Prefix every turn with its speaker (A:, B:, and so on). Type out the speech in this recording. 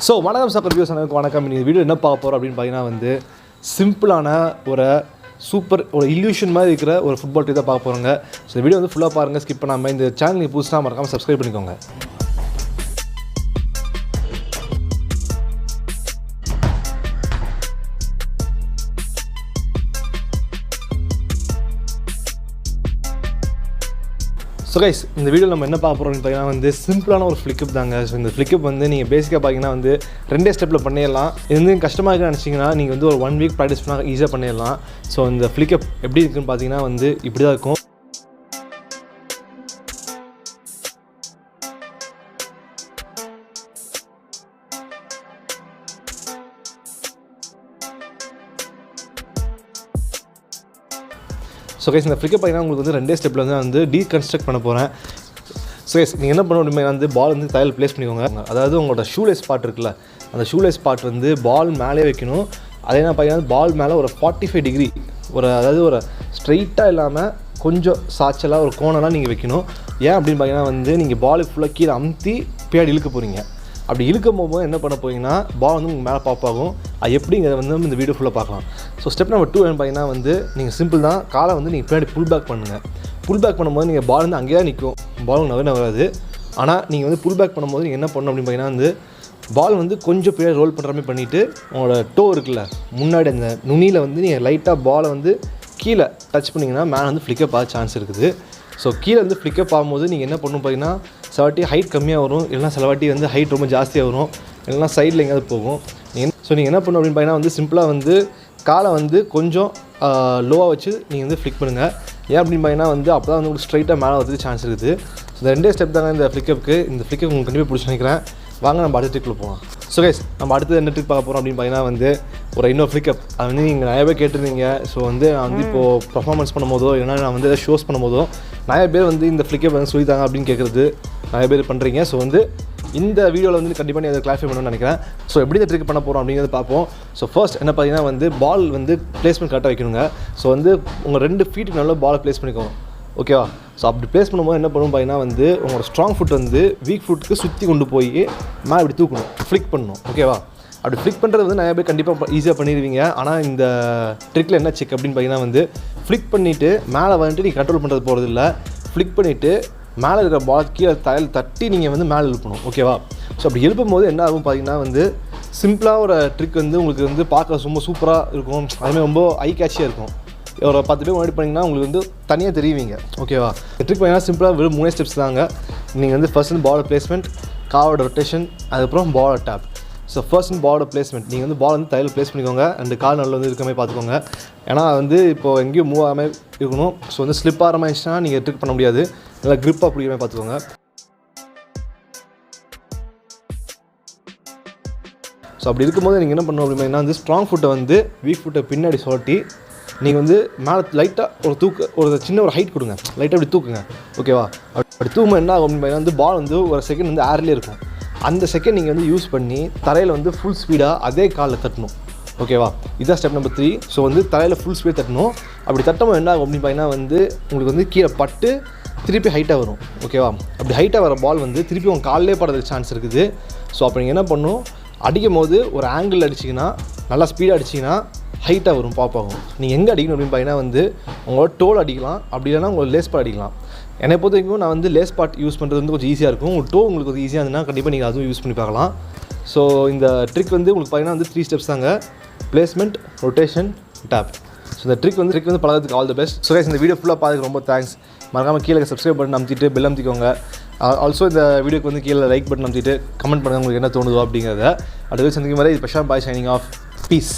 A: So வணக்கம் சக்கர் views அனைவருக்கும் வணக்கம். இந்த வீடியோ என்ன பார்க்க போகிறோம் அப்படின்னு பார்த்தீங்கன்னா வந்து சிம்பிளான ஒரு சூப்பர் ஒரு இல்யூஷன் மாதிரி இருக்கிற ஒரு ஃபுட்பால் டீ தான் பார்க்க போகிறோங்க. ஸோ இந்த வீடியோ வந்து ஃபுல்லாக பாருங்கள், ஸ்கிப் பண்ணாமல். இந்த சேனல் நீங்கள் புதுசாக மறக்காமல் சப்ஸ்கிரைப் பண்ணிக்கோங்க. ஸோ கைஸ், இந்த வீடியோ நம்ம என்ன பார்க்க போகிறோம்னு பார்த்தீங்கன்னா வந்து சிம்பிளான ஒரு ஃப்ளிக்கப் தாங்க. ஸோ இந்த ஃப்ளிக்கப் வந்து நீங்கள் பேசிக்காக பார்த்தீங்கன்னா வந்து 2 ஸ்டெப்பில் பண்ணிடலாம். இது வந்து கஷ்டமாக இருக்குன்னு நினச்சிங்கன்னா நீங்கள் வந்து ஒரு 1 வீக் ப்ராக்டிஸ் பண்ணால் ஈஸியாக பண்ணிடலாம். ஸோ இந்த ஃப்ளிக்கப் எப்படி இருக்குன்னு பார்த்தீங்கன்னா வந்து இப்படி தான் இருக்கும். ஸோ கைஸ், இந்த ஃப்ளிக்கப் பார்த்தீங்கன்னா உங்களுக்கு வந்து 2 ஸ்டெப்பில் வந்து டீகன்ஸ்ட்ரக்ட் பண்ண போகிறேன். ஸோ கைஸ், நீங்கள் என்ன பண்ண முடியுமா வந்து பால் வந்து தலையில் ப்ளேஸ் பண்ணிக்கோங்க. அதாவது உங்களோட ஷூலேஸ் ஸ்பாட் இருக்குல்ல, அந்த ஷூலேஸ் ஸ்பாட் வந்து பால் மேலே வைக்கணும். அதே என்ன பார்த்தீங்கன்னா பால் மேலே ஒரு 45 டிகிரி அதாவது ஒரு ஸ்ட்ரைட்டாக இல்லாமல் கொஞ்சம் சாய்ச்சலாக ஒரு கோணலாம் நீங்கள் வைக்கணும். ஏன் அப்படின்னு பார்த்தீங்கன்னா வந்து நீங்கள் பால் ஃபுல்லாக கீழே அமுத்தி பின்னாடி இழுக்க போகிறீங்க. அப்படி இழுக்கும் போது என்ன பண்ண போகிறீங்கன்னா பால் வந்து உங்களுக்கு மேலே பாப்பாகும். அது எப்படிங்கிறத வந்து இந்த வீடியோ ஃபுல்லாக பார்க்கலாம். ஸோ ஸ்டெப் நம்பர் 2 என்ன பார்த்தீங்கன்னா வந்து நீங்கள் சிம்பிள் தான், காலை வந்து நீங்கள் பின்னாடி புல் பேக் பண்ணுங்கள். புல் பேக் பண்ணும்போது நீங்கள் பால் வந்து அங்கேயே தான் நிற்கும், பால் நகராது. ஆனால் நீங்கள் வந்து புல் பேக் பண்ணும்போது நீங்கள் என்ன பண்ணணும் அப்படின்னு பார்த்தீங்கன்னா வந்து பால் வந்து கொஞ்சம் பின்னாடி ரோல் பண்ணுற மாதிரி பண்ணிவிட்டு உங்களோட டோ இருக்குல்ல முன்னாடி அந்த நுனியில் வந்து நீங்கள் லைட்டாக பாலை வந்து கீழே டச் பண்ணிங்கன்னா மேலே வந்து ஃப்ளிக்கப் ஆக சான்ஸ் இருக்குது. ஸோ கீழே வந்து ஃப்ளிக்கப் ஆகும்போது நீங்கள் என்ன பண்ணணும் பார்த்தீங்கன்னா சிலவாட்டி ஹைட் கம்மியாக வரும், இல்லைனா சிலவாட்டி வந்து ஹைட் ரொம்ப ஜாஸ்தியாக வரும், இல்லைனா சைடில் எங்கேயாவது போகும். ஸோ நீங்கள் என்ன பண்ணணும் அப்படின்னு பார்த்தீங்கன்னா வந்து சிம்பிளாக வந்து காலை வந்து கொஞ்சம் லோவாக வச்சு நீங்கள் வந்து ஃப்ளிக் பண்ணுங்கள். ஏன் அப்படின்னு பார்த்தீங்கன்னா வந்து அப்போ தான் வந்து உங்களுக்கு ஸ்ட்ரைட்டாக மேலே வரதுக்கு சான்ஸ் இருக்குது. ஸோ இந்த 2 ஸ்டெப் தாங்க இந்த ஃப்ளிக்கப்புக்கு. இந்த ஃப்ளிக்கப் உங்களுக்கு கண்டிப்பாக பிடிச்சி நினைக்கிறேன். வாங்க நம்ம அடுத்த ட்ரிக்கில் போகலாம். ஸோ கைஸ், நம்ம அடுத்தது என்ன ட்ரிக் பார்க்க போகிறோம் அப்படின்னு பார்த்தீங்கன்னா வந்து ஒரு இன்னொரு ஃப்ளிக்கப். அது வந்து நீங்கள் நிறைய பேர் கேட்டிருந்தீங்க. ஸோ வந்து நான் வந்து இப்போது பர்ஃபார்மன்ஸ் பண்ணும்போதோ இல்லைனா நான் வந்து ஷோஸ் பண்ணும்போதோ நிறைய பேர் வந்து இந்த ஃப்ளிக்கப் வந்து சொல்லித்தாங்க அப்படின்னு கேட்குறது நிறைய பேர் பண்ணுறீங்க. ஸோ வந்து இந்த வீடியோவில் வந்து கண்டிப்பாக நீ அதை கிளாரிஃபை பண்ணணும்னு நினைக்கிறேன். ஸோ எப்படி இந்த ட்ரிக் பண்ண போகிறோம் அப்படிங்கிறத பார்ப்போம். ஸோ ஃபர்ஸ்ட் என்ன பார்த்தீங்கன்னா வந்து பால் வந்து பிளேஸ்மெண்ட் கரெக்டாக வைக்கணுங்க. ஸோ வந்து உங்கள் 2 ஃபீட்டுக்கு நல்லா பாலை ப்ளேஸ் பண்ணிக்கோங்க, ஓகேவா? ஸோ அப்படி ப்ளேஸ் பண்ணும்போது என்ன பண்ணணும் பார்த்தீங்கன்னா வந்து உங்களோட ஸ்ட்ராங் ஃபுட் வந்து வீக் ஃபுட்டுக்கு சுற்றி கொண்டு போய் மேலே இப்படி தூக்கணும், ஃப்ளிக் பண்ணணும், ஓகேவா? அப்படி ஃப்ளிக் பண்ணுறது வந்து நிறைய பேர் கண்டிப்பாக ஈஸியாக பண்ணிடுவீங்க. ஆனால் இந்த ட்ரிக்கில் என்ன செக் அப்படின்னு பார்த்தீங்கன்னா வந்து ஃப்ளிக் பண்ணிவிட்டு மேலே வந்துட்டு நீங்கள் கண்ட்ரோல் பண்ணுறது போகிறது இல்லை. ஃப்ளிக் பண்ணிவிட்டு மேலே இருக்கிற பால் கீழே தலையில் தட்டி நீங்கள் வந்து மேலே எழுப்பணும், ஓகேவா? ஸோ அப்படி எழுப்பும் போது என்ன ஆகும் பார்த்தீங்கன்னா வந்து சிம்பிளாக ஒரு ட்ரிக் வந்து உங்களுக்கு வந்து பார்க்க ரொம்ப சூப்பராக இருக்கும். அதுமாதிரி ரொம்ப ஐ கேட்சியாக இருக்கும். ஒரு 10 பேர் முன்னாடி பண்ணிங்கன்னா உங்களுக்கு வந்து தனியாக தெரியுவீங்க, ஓகேவா? ட்ரிக் பண்ணிங்கன்னா சிம்பிளாக வெறும் 3 ஸ்டெப்ஸ் தாங்க. நீங்கள் வந்து ஃபர்ஸ்ட் வந்து பாலோட பிளேஸ்மெண்ட், காவோட ரொட்டேஷன், அதுக்கப்புறம் பாலோட டேப். ஸோ ஃபர்ஸ்ட் வந்து பாலோட பிளேஸ்மெண்ட். நீங்கள் வந்து பால் வந்து தையல் ப்ளேஸ் பண்ணிக்கோங்க. 2 கால் நல்ல வந்து இருக்க மாதிரி பார்த்துக்கோங்க. ஏன்னா வந்து இப்போது எங்கேயும் மூவ் ஆகாமல் இருக்கணும். ஸோ வந்து ஸ்லிப் ஆகிற மாதிரி இருந்துச்சுன்னா நீங்கள் ட்ரிக் பண்ண முடியாது. நல்லா க்ரிப்பாக பிடிக்கிற மாதிரி பார்த்துக்கோங்க. ஸோ அப்படி இருக்கும்போது நீங்கள் என்ன பண்ணணும் அப்படின்னா வந்து ஸ்ட்ராங் ஃபுட்டை வந்து வீக் ஃபுட்டை பின்னாடி சொல்லட்டி நீங்கள் வந்து மேலே லைட்டாக ஒரு சின்ன ஒரு ஹைட் கொடுங்க, லைட்டாக அப்படி தூக்குங்க, ஓகேவா? அப்படி தூக்கும்போது என்ன ஆகும் அப்படின்னு வந்து பால் வந்து ஒரு செகண்ட் வந்து ஏர்லேயே இருக்கும். அந்த செகண்ட் நீங்கள் வந்து யூஸ் பண்ணி தரையில் வந்து ஃபுல் ஸ்பீடாக அதே காலில் தட்டணும், ஓகேவா? இதுதான் ஸ்டெப் நம்பர் 3. ஸோ வந்து தரையில் ஃபுல் ஸ்பீட் தட்டணும். அப்படி தட்டும்போது என்ன ஆகும் அப்படின்னு பார்த்தீங்கன்னா வந்து உங்களுக்கு வந்து கீழே பட்டு திருப்பி ஹைட்டாக வரும், ஓகேவா? அப்படி ஹைட்டாக வர பால் வந்து திருப்பி உங்கள் காலிலே படுறதுக்கு சான்ஸ் இருக்குது. ஸோ அப்போ நீங்கள் என்ன பண்ணணும், அடிக்கும் போது ஒரு ஆங்கிள் அடிச்சிங்கன்னா நல்லா ஸ்பீடாக அடிச்சிங்கன்னா ஹைட்டாக வரும், பாப்பாகும். நீங்கள் எங்கே அடிக்கணும் அப்படின்னு பார்த்தீங்கன்னா வந்து உங்களோட டோல் அடிக்கலாம், அப்படி இல்லைனா உங்களோட லேஸ் பாட் அடிக்கலாம். என்னை பொறுத்த வரைக்கும் நான் வந்து லேஸ் பாட் யூஸ் பண்ணுறது வந்து கொஞ்சம் ஈஸியாக இருக்கும். உங்கள் டோ உங்களுக்கு கொஞ்சம் ஈஸியாக இருந்ததுன்னா கண்டிப்பாக நீங்கள் அதுவும் யூஸ் பண்ணி பார்க்கலாம். ஸோ இந்த ட்ரிக் வந்து உங்களுக்கு பார்த்தீங்கன்னா வந்து 3 ஸ்டெப்ஸ் தாங்க: பிளேஸ்மெண்ட், ரொட்டேஷன், டேப். ஸோ இந்த ட்ரிக் வந்து பழகிறதுக்கு all the best. So guys, இந்த வீடியோ ஃபுல்லாக பார்த்துக்கு ரொம்ப தேங்க்ஸ். மறக்காமல் கீழே சப்ஸ்கிரைப் பட்டன் அமுத்திட்டு பெல் அமுத்திக்கோங்க. ஆல்சோ இந்த வீடியோக்கு வந்து கீழே லைக் பட்டன் அமுத்திட்டு கமெண்ட் பண்ணுங்கள் உங்களுக்கு என்ன தோணுதோ அப்படிங்கிறத. அடுத்த சந்திக்கும் வரை இது Prashanth bhai signing off. Piece.